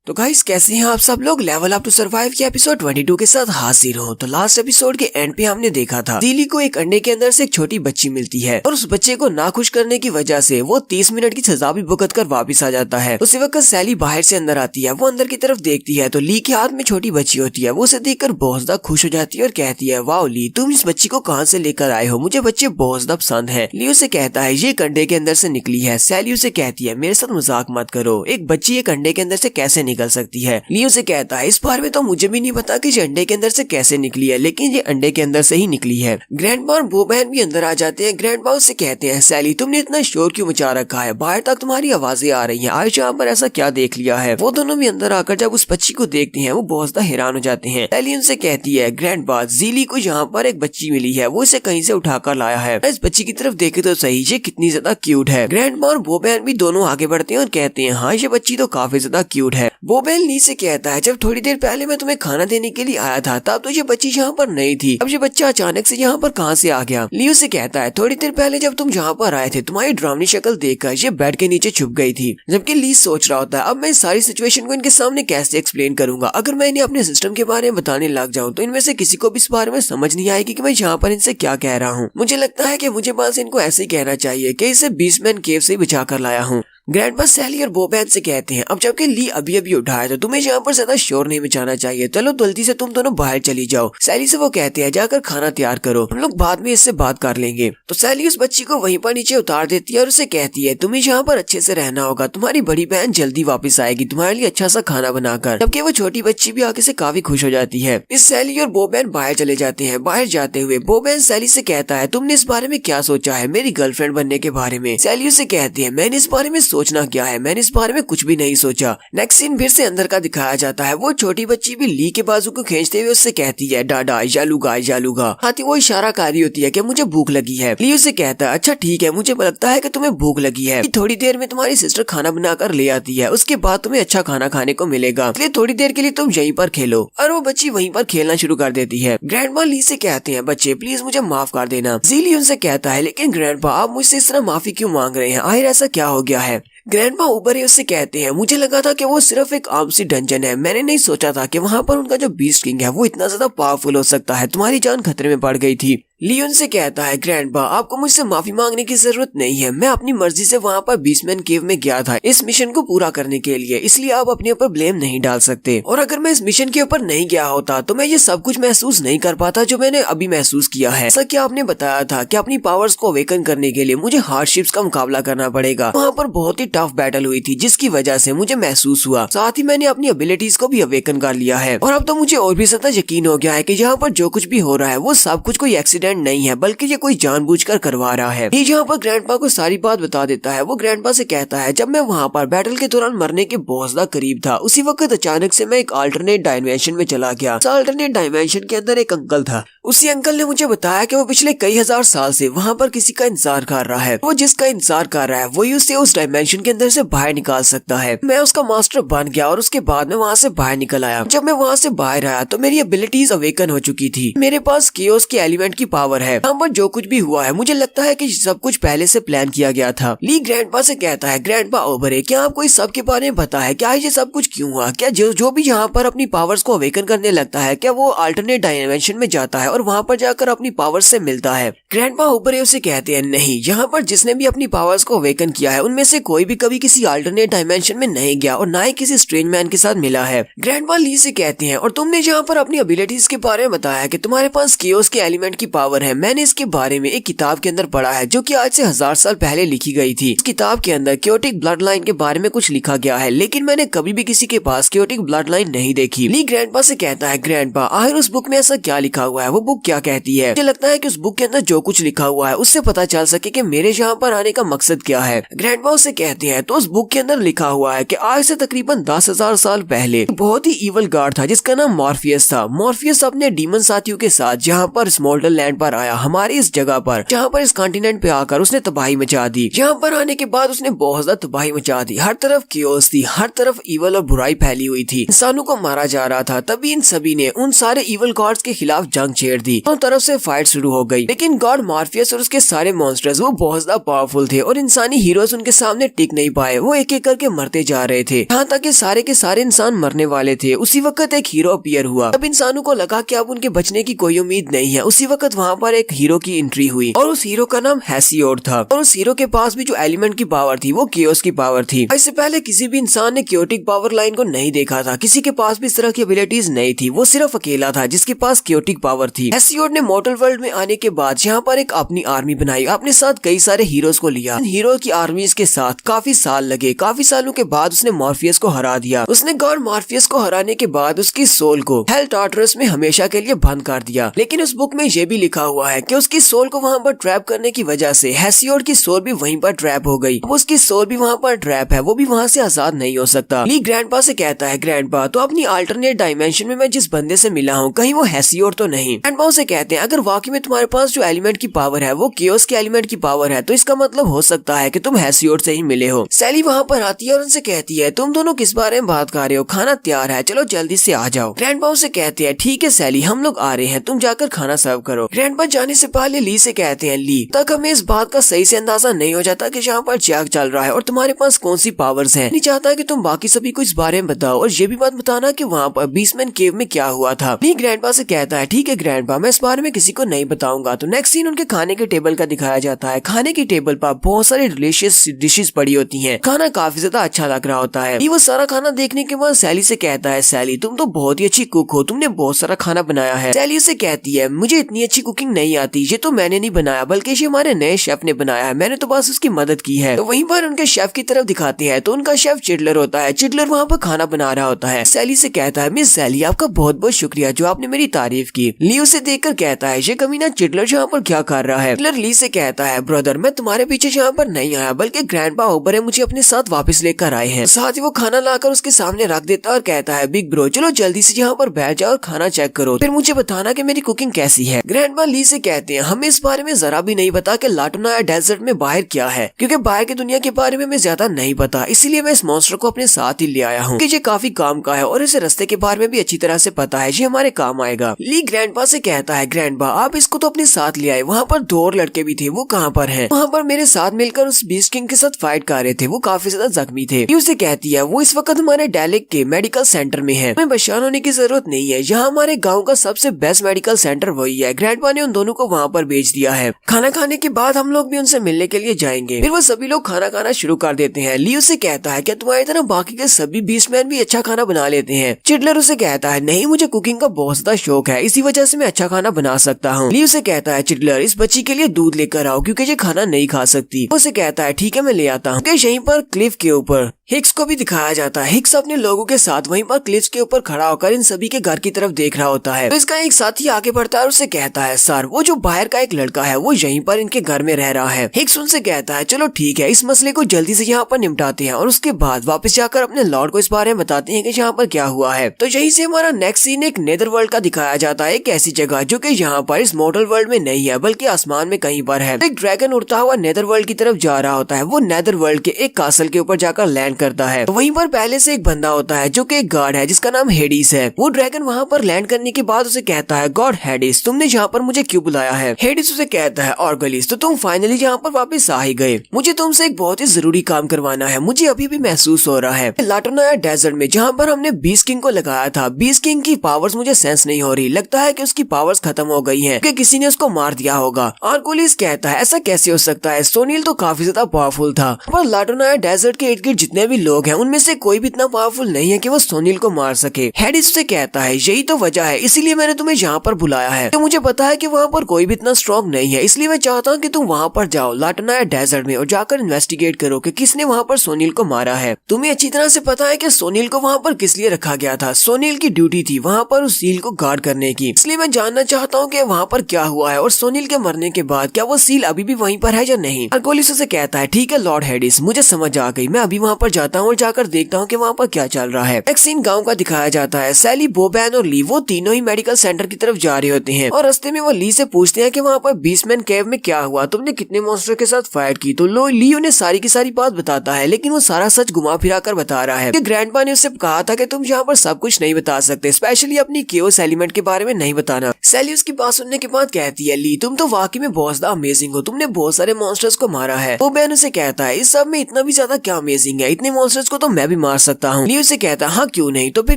तो गाइस कैसे हैं आप सब लोग। लेवल अप टू सर्वाइव के एपिसोड 22 के साथ हाजिर हो। तो लास्ट एपिसोड के एंड पे हमने देखा था ज़ीली को एक अंडे के अंदर से एक छोटी बच्ची मिलती है और उस बच्चे को नाखुश करने की वजह से वो 30 मिनट की सजा भी भुगत कर वापिस आ जाता है। उसी वक्त सैली बाहर से अंदर आती है। वो अंदर की तरफ देखती है तो ली के हाथ में छोटी बच्ची होती है। वो उसे देखकर बहुत ज्यादा खुश हो जाती है और कहती है, वाओ ली, तुम इस बच्ची को कहाँ से लेकर आए हो, मुझे बच्चे बहुत ज्यादा पसंद है। ली उसे कहता है, ये अंडे के अंदर से निकली है। सैली उसे कहती है, मेरे साथ मजाक मत करो, एक बच्ची एक अंडे के अंदर से कैसे निकल सकती है। ली उसे कहता है, इस बारे में तो मुझे भी नहीं पता कि ये अंडे के अंदर से कैसे निकली है, लेकिन ये अंडे के अंदर से ही निकली है। ग्रैंडमा और बो बहन भी अंदर आ जाते हैं। ग्रैंडमा उसे कहते हैं, सैली तुमने इतना शोर क्यों मचा रखा है, बाहर तक तुम्हारी आवाजें आ रही हैं, आज यहाँ पर ऐसा क्या देख लिया है। वो दोनों भी अंदर आकर जब उस बच्ची को देखते हैं वो बहुत ज्यादा हैरान हो जाते हैं। सैली उनसे कहती है, ग्रैंडमा ज़ीली को यहाँ पर एक बच्ची मिली है, वो इसे कहीं से उठाकर लाया है, इस बच्ची की तरफ देखे तो सही, ये कितनी ज्यादा क्यूट है। ग्रैंडमा और बो बहन भी दोनों आगे बढ़ते हैं और कहते हैं, हाँ ये बच्ची तो काफी ज्यादा क्यूट है। बो बहन ली से कहता है, जब थोड़ी देर पहले मैं तुम्हें खाना देने के लिए आया था तब तो ये बच्ची यहाँ पर नहीं थी, अब ये बच्चा अचानक से यहाँ पर कहाँ से आ गया। लियो से कहता है, थोड़ी देर पहले जब तुम यहाँ पर आए थे तुम्हारी डरावनी शक्ल देखकर ये बेड के नीचे छुप गई थी। जबकि ली सोच रहा होता है, अब मैं इस सारी सिचुएशन को इनके सामने कैसे एक्सप्लेन करूंगा, अगर मैं इन्हें अपने सिस्टम के बारे में बताने लग जाऊँ तो इनमें से किसी को भी इस बारे में समझ नहीं आएगी कि मैं यहाँ पर इनसे क्या कह रहा हूँ। मुझे लगता है कि मुझे बस इनको ऐसे ही कहना चाहिए कि इसे बीस्टमैन केव से बचा कर लाया हूँ। ग्रैंडमा सैली और बो बहन से कहते हैं, अब जबकि ली अभी अभी उठा है तो तुम्हें यहाँ पर ज्यादा शोर नहीं मचाना चाहिए, चलो जल्दी से तुम दोनों बाहर चली जाओ। सैली से वो कहते हैं, जाकर खाना तैयार करो, हम लोग बाद में इससे बात कर लेंगे। तो सैली उस बच्ची को वहीं पर नीचे उतार देती है और उसे कहती है, तुम्हें यहाँ पर अच्छे से रहना होगा, तुम्हारी बड़ी बहन जल्दी वापस आएगी तुम्हारे लिए अच्छा सा खाना बनाकर। जबकि वो छोटी बच्ची भी आगे से काफी खुश हो जाती है। इस सैली और बो बहन बाहर चले जाते हैं। बाहर जाते हुए बो बहन सैली से कहता है, तुमने इस बारे में क्या सोचा है, मेरी गर्लफ्रेंड बनने के बारे में। सैली उसे कहती है, मैंने इस बारे में सोचना क्या है, मैंने इस बारे में कुछ भी नहीं सोचा। नेक्स्ट सीन फिर से अंदर का दिखाया जाता है। वो छोटी बच्ची भी ली के बाजू को खींचते हुए उससे कहती है, डाडा जालूगा। हाथी वो इशारा कर रही होती है कि मुझे भूख लगी है। ली उसे कहता है, अच्छा ठीक है, मुझे लगता है कि तुम्हें भूख लगी है, थोड़ी देर में तुम्हारी सिस्टर खाना बनाकर ले आती है, उसके बाद तुम्हें अच्छा खाना खाने को मिलेगा, इसलिए थोड़ी देर के लिए तुम यहीं पर खेलो। और वो बच्ची वहीं पर खेलना शुरू कर देती है। ग्रैंडमा ली से कहते हैं, बच्चे प्लीज मुझे माफ कर देना। ज़ीली उनसे कहता है, लेकिन ग्रैंडपा आप मुझसे इस तरह माफी क्यों मांग रहे हैं, आखिर ऐसा क्या हो गया है। ग्रैंडमा ऊपर उससे कहते हैं, मुझे लगा था कि वो सिर्फ एक आम सी डंजन है, मैंने नहीं सोचा था कि वहाँ पर उनका जो बीस्ट किंग है वो इतना ज्यादा पावरफुल हो सकता है, तुम्हारी जान खतरे में पड़ गई थी। लियोन से कहता है, ग्रैंडपा आपको मुझसे माफी मांगने की जरूरत नहीं है, मैं अपनी मर्जी से वहाँ पर बीस्टमैन केव में गया था इस मिशन को पूरा करने के लिए, इसलिए आप अपने ऊपर ब्लेम नहीं डाल सकते। और अगर मैं इस मिशन के ऊपर नहीं गया होता तो मैं ये सब कुछ महसूस नहीं कर पाता जो मैंने अभी महसूस किया है। ऐसा क्या आपने बताया था कि अपनी पावर्स को अवेकन करने के लिए मुझे हार्डशिप्स का मुकाबला करना पड़ेगा, वहाँ पर बहुत ही टफ बैटल हुई थी जिसकी वजह से मुझे महसूस हुआ, साथ ही मैंने अपनी एबिलिटीज को भी अवेकन कर लिया है। और अब तो मुझे और भी ज्यादा यकीन हो गया है कि यहाँ पर जो कुछ भी हो रहा है वो सब कुछ कोई एक्सीडेंट नहीं है, बल्कि ये कोई जानबूझकर करवा रहा है। ये यहाँ पर ग्रैंडपा को सारी बात बता देता है। वो ग्रैंडपा से कहता है, जब मैं वहाँ पर बैटल के दौरान मरने के बहुत ज्यादा करीब था, उसी वक्त अचानक से मैं एक अल्टरनेट डायमेंशन में चला गया। उस अल्टरनेट डायमेंशन के अंदर एक अंकल था, उसी अंकल ने मुझे बताया कि वो पिछले कई हजार साल से वहाँ पर किसी का इंतजार कर रहा है, वो जिसका इंतजार कर रहा है वही उसे उस डायमेंशन के अंदर से बाहर निकाल सकता है। मैं उसका मास्टर बन गया और उसके बाद में वहाँ से बाहर निकल आया। जब मैं वहाँ से बाहर आया तो मेरी एबिलिटीज अवेकन हो चुकी थी, मेरे पास केओस के एलिमेंट की पावर है। यहाँ पर जो कुछ भी हुआ है मुझे लगता है कि सब कुछ पहले से प्लान किया गया था। ली ग्रैंडपा से कहता है, ग्रैंडपा ओबरे क्या आपको इस सब के बारे में पता है, क्या ये सब कुछ क्यों हुआ, क्या जो भी यहाँ पर अपनी पावर्स को अवेकन करने लगता है क्या वो अल्टरनेट डायमेंशन में जाता है और वहाँ पर जाकर अपनी पावर्स से मिलता है। ग्रैंडपा ओबरे उसे कहते हैं, नहीं, यहाँ पर जिसने भी अपनी पावर्स को अवेकन किया है उनमें से कोई भी कभी किसी अल्टरनेट डायमेंशन में नहीं गया और ना ही किसी स्ट्रेंज मैन के साथ मिला है। ग्रैंडपा ली से कहते हैं, और तुमने यहाँ पर अपनी एबिलिटीज के बारे में बताया कि तुम्हारे पास केओस के एलिमेंट की पावर है, मैंने इसके बारे में एक किताब के अंदर पढ़ा है जो कि आज से 1000 साल पहले लिखी गई थी। इस किताब के अंदर क्योटिक ब्लड लाइन के बारे में कुछ लिखा गया है, लेकिन मैंने कभी भी किसी के पास क्योटिक ब्लड लाइन नहीं देखी। ली ग्रैंडपा से कहता है, ग्रैंडपा आखिर उस बुक में ऐसा क्या लिखा हुआ है, वो बुक क्या कहती है। मुझे लगता है कि उस बुक के अंदर जो कुछ लिखा हुआ है उससे पता चल सके कि मेरे यहाँ पर आने का मकसद क्या है। ग्रैंडपा उसे कहते हैं, तो उस बुक के अंदर लिखा हुआ है कि आज से तकरीबन 10,000 साल पहले बहुत ही इवल गार्ड था जिसका नाम मॉर्फियस था। मॉर्फियस अपने डीमन साथियों के साथ जहाँ पर स्मोल्डर लैंड पर आया, हमारी इस जगह पर, जहाँ पर इस कॉन्टिनेंट पे आकर उसने तबाही मचा दी। यहाँ पर आने के बाद उसने बहुत ज्यादा तबाही मचा दी, हर तरफ कियोस थी, हर तरफ इवल और बुराई फैली हुई थी, इंसानों को मारा जा रहा था। तभी इन सभी ने उन सारे इवल गॉड्स के खिलाफ जंग छेड़ शेयर थी। दोनों तरफ से फाइट शुरू हो गई, लेकिन गॉड मॉर्फियस और उसके सारे मॉन्स्टर्स वो बहुत ज्यादा पावरफुल थे और इंसानी हीरोज उनके सामने टिक नहीं पाए। वो एक एक करके मरते जा रहे थे, यहाँ तक कि सारे के सारे इंसान मरने वाले थे। उसी वक्त एक हीरो अपीयर हुआ। अब इंसानों को लगा कि अब उनके बचने की कोई उम्मीद नहीं है। उसी वक्त वहाँ पर एक हीरो की एंट्री हुई और उस हीरो का नाम हेसियोड था और उस हीरो के पास भी जो एलिमेंट की पावर थी वो केओस की पावर थी। इससे पहले किसी भी इंसान ने क्योटिक पावर लाइन को नहीं देखा था। किसी के पास भी इस तरह की एबिलिटीज नहीं थी। वो सिर्फ अकेला था जिसके पास क्योटिक पावर थी। हेसियोड ने मॉर्टल वर्ल्ड में आने के बाद यहाँ पर एक अपनी आर्मी बनाई, अपने साथ कई सारे हीरोज को लिया। हीरो की आर्मी के साथ काफी साल लगे। काफी सालों के बाद उसने मॉर्फियस को हरा दिया। उसने गॉड मॉर्फियस को हराने के बाद उसकी सोल को हेल टार्टरस में हमेशा के लिए बंद कर दिया। लेकिन उस बुक में ये भी लिखा हुआ है कि उसकी सोल को वहाँ पर ट्रैप करने की वजह से हेसियोड की सोल भी वहीं पर ट्रैप हो गई। अब उसकी सोल भी वहाँ पर ट्रैप है, वो भी वहाँ से आजाद नहीं हो सकता। ली ग्रैंडपा से कहता है, ग्रैंडपा तो अपनी अल्टरनेट डायमेंशन में मैं जिस बंदे से मिला हूँ कहीं वो हेसियोड तो नहीं। ग्रैंडपा से कहते हैं, अगर वाकई में तुम्हारे पास जो एलिमेंट की पावर है वो केओस के एलिमेंट की पावर है तो इसका मतलब हो सकता है कि तुम हेसियोड से ही मिले हो। सैली वहाँ पर आती है और उनसे कहती है, तुम दोनों किस बारे में बात कर रहे हो? खाना तैयार है, चलो जल्दी से आ जाओ। ग्रैंडपा से कहते हैं, ठीक है सैली, हम लोग आ रहे हैं, तुम जाकर खाना सर्व करो। ग्रैंडपा जाने से पहले ली से कहते हैं, ली तक हमें इस बात का सही से अंदाजा नहीं हो जाता कि यहाँ पर क्या चल रहा है और तुम्हारे पास कौन सी पावर्स हैं। नहीं चाहता कि तुम बाकी सभी को इस बारे में बताओ और ये भी बात बताना कि वहाँ पर बीस्टमैन केव में क्या हुआ था। ली ग्रैंडपा से कहता है, ठीक है ग्रैंडपा, मैं इस बारे में किसी को नहीं बताऊंगा। तो नेक्स्ट सीन उनके खाने के टेबल का दिखाया जाता है। खाने की टेबल पर बहुत सारी डिलीशियस डिशेस पड़ी होती हैं। खाना काफी ज्यादा अच्छा लग रहा होता है। वो सारा खाना देखने के बाद सैली से कहता है, सैली तुम तो बहुत ही अच्छी कुक हो, तुमने बहुत सारा खाना बनाया है। सैली उसे कहती है, मुझे इतनी अच्छी कुकिंग नहीं आती, ये तो मैंने नहीं बनाया बल्कि ये हमारे नए शेफ ने बनाया है, मैंने तो बस उसकी मदद की है। तो वहीं पर उनके शेफ की तरफ दिखाते हैं तो उनका शेफ चिडलर होता है। चिडलर वहाँ पर खाना बना रहा होता है। सैली से कहता है, मिस सैली आपका बहुत बहुत शुक्रिया जो आपने मेरी तारीफ की। ली उसे देखकर कहता है, ये कमीना चिडलर यहाँ पर क्या कर रहा है? चिडलर ली से कहता है, ब्रदर मैं तुम्हारे पीछे यहाँ पर नहीं आया बल्कि ग्रैंडपा ओबर है मुझे अपने साथ वापस लेकर आए हैं। साथ ही वो खाना लाकर उसके सामने रख देता है और कहता है, बिग ब्रो चलो जल्दी से यहाँ पर बैठ जाओ और खाना चेक करो, फिर मुझे बताना कि मेरी कुकिंग कैसी है। ग्रैंडपा ली से कहते हैं, हमें इस बारे में जरा भी नहीं पता कि लाटोनाया डेजर्ट में बाहर क्या है, क्योंकि बाहर की दुनिया के बारे में हमें ज्यादा नहीं पता, इसीलिए मैं इस मॉन्स्टर को अपने साथ ही ले आया हूँ कि ये काफी काम का है और इसे रास्ते के बारे में भी अच्छी तरह से पता है, ये हमारे काम आएगा। ली ग्रैंडपा से कहता है, ग्रैंडपा आप इसको तो अपने साथ ले आए, वहाँ पर 2 और लड़के भी थे, वो कहाँ पर हैं? वहाँ पर मेरे साथ मिलकर उस बीस्ट किंग के साथ फाइट कर रहे थे, वो काफी ज्यादा जख्मी थे। उसे कहती है, वो इस वक्त हमारे डेलिक के मेडिकल सेंटर में है, हमें परेशान होने की जरूरत नहीं है, यहाँ हमारे गाँव का सबसे बेस्ट मेडिकल सेंटर वही है। ग्रैंडपा ने उन दोनों को वहाँ पर भेज दिया है। खाना खाने के बाद हम लोग भी उनसे मिलने के लिए जाएंगे। फिर वो सभी लोग खाना खाना शुरू कर देते हैं। ली उसे कहता है, क्या तुम्हारी तरह बाकी के सभी बीस्टमैन भी अच्छा खाना बना लेते हैं? चिडलर उसे कहता है, नहीं मुझे कुकिंग का बहुत ज्यादा शौक है, इसी वजह से मैं अच्छा खाना बना सकता हूँ। ली उसे कहता है, चिडलर इस बच्ची के लिए दूध लेकर आओ क्योंकि ये खाना नहीं खा सकती। उसे कहता है, ठीक है मैं ले आता हूँ। यहीं पर क्लिफ के ऊपर हिक्स को भी दिखाया जाता है। हिक्स अपने लोगों के साथ वहीं पर क्लिफ के ऊपर खड़ा होकर इन सभी के घर की तरफ देख रहा होता है। तो इसका एक साथी आगे बढ़ता है और उसे कहता है, सर वो जो बाहर का एक लड़का है वो यहीं पर इनके घर में रह रहा है। हिक्स उनसे कहता है, चलो ठीक है इस मसले को जल्दी से यहाँ पर निपटाते हैं और उसके बाद वापस जाकर अपने लॉर्ड को इस बारे में बताते हैं कि यहाँ पर क्या हुआ है। तो यहीं से हमारा नेक्स्ट सीन एक नेदर वर्ल्ड का दिखाया जाता है, एक ऐसी जगह जो कि यहाँ पर इस मॉडल वर्ल्ड में नहीं है बल्कि आसमान में कहीं पर है। एक ड्रैगन उड़ता हुआ नेदर वर्ल्ड की तरफ जा रहा होता है। वो नेदर वर्ल्ड के एक कासल के ऊपर जाकर लैंड करता है। तो वहीं पर पहले से एक बंदा होता है जो कि एक गार्ड है जिसका नाम हेडिस है। वो ड्रैगन वहाँ पर लैंड करने के बाद उसे कहता है, गॉड हेडिस तुमने यहाँ पर मुझे क्यों बुलाया है? हेडिस उसे कहता है, ऑर्गलिस तो तुम फाइनली यहाँ पर वापस आ ही गए, मुझे तुमसे एक बहुत ही जरूरी काम करवाना है। मुझे अभी भी महसूस हो रहा है लाटोनाया डेजर्ट में जहाँ पर हमने बीस्ट किंग को लगाया था, बीस्ट किंग की पावर्स मुझे सेंस नहीं हो रही, लगता है कि उसकी पावर्स खत्म हो गई हैं, कि किसी ने उसको मार दिया होगा। ऑर्गलिस कहता है, ऐसा कैसे हो सकता है, सोनील तो काफी ज्यादा पावरफुल था, पर लाटोनाया डेजर्ट के इर्द गिर्द जितने भी लोग हैं उनमें से कोई भी इतना पावरफुल नहीं है कि वो सोनील को मार सके। हेडिस से कहता है, यही तो वजह है, इसीलिए मैंने तुम्हें यहाँ पर बुलाया है। तो मुझे पता है कि वहाँ पर कोई भी इतना स्ट्रॉन्ग नहीं है, इसलिए मैं चाहता हूँ कि तुम वहाँ पर जाओ लाटोनाया डेजर्ट में और जाकर इन्वेस्टिगेट करो कि किसने वहाँ पर सोनील को मारा है। तुम्हें अच्छी तरह से पता है कि सोनील को वहाँ पर किस लिए रखा गया था। सोनील की ड्यूटी थी वहाँ पर उस सील को गार्ड करने की, इसलिए मैं जानना चाहता हूँ कि वहाँ पर क्या हुआ है और सोनील के मरने के बाद क्या वो सील अभी भी वहीं पर है या नहीं। अर्गोलिस से कहता है, ठीक है लॉर्ड हेडिस, मुझे समझ आ गई, मैं अभी वहाँ पर जाता हूँ और जाकर देखता हूँ कि वहाँ पर क्या चल रहा है। नेक्स्ट सीन गाँव का दिखाया जाता है। सैली, बोबैन और ली वो तीनों ही मेडिकल सेंटर की तरफ जा रहे होते हैं और रास्ते में वो ली से पूछते हैं कि वहाँ पर बीस्टमैन केव में क्या हुआ, तुमने कितने मॉन्स्टर के साथ फाइट की। तो ली उन्हें सारी की सारी बात बताता है, लेकिन वो सारा सच घुमा फिरा कर बता रहा है कि ग्रैंडपा ने उससे कहा था कि तुम यहाँ पर सब कुछ नहीं बता सकते, स्पेशली अपनी केओस एलिमेंट के बारे में नहीं बताना दिखाना। सैली उसकी बात सुनने के बाद कहती है, ली तुम तो वाकई में बहुत ज्यादा अमेजिंग हो, तुमने बहुत सारे मॉन्स्टर्स को मारा है। वो बहन उसे कहता है, इस सब में इतना भी ज्यादा क्या अमेजिंग है, इतने मॉन्स्टर्स को तो मैं भी मार सकता हूँ। ली उसे कहता है, हाँ क्यों नहीं, तो फिर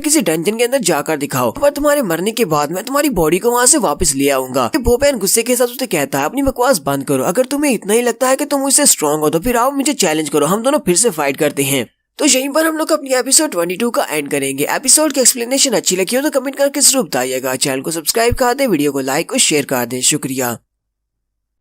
किसी डंजन के अंदर जाकर दिखाओ, पर तुम्हारे मरने के बाद मैं तुम्हारी बॉडी को वहाँ से वापस ले आऊंगा। वो बहन गुस्से के साथ उसे कहता है, अपनी बकवास बंद करो, अगर तुम्हें इतना ही लगता है कि तुम मुझसे स्ट्रॉन्ग हो तो फिर आओ मुझे चैलेंज करो, हम दोनों फिर से फाइट करते हैं। तो यहीं पर हम लोग अपनी एपिसोड 22 का एंड करेंगे। एपिसोड की एक्सप्लेनेशन अच्छी लगी हो तो कमेंट करके जरूर बताइएगा। चैनल को सब्सक्राइब कर दे, वीडियो को लाइक और शेयर कर दे। शुक्रिया।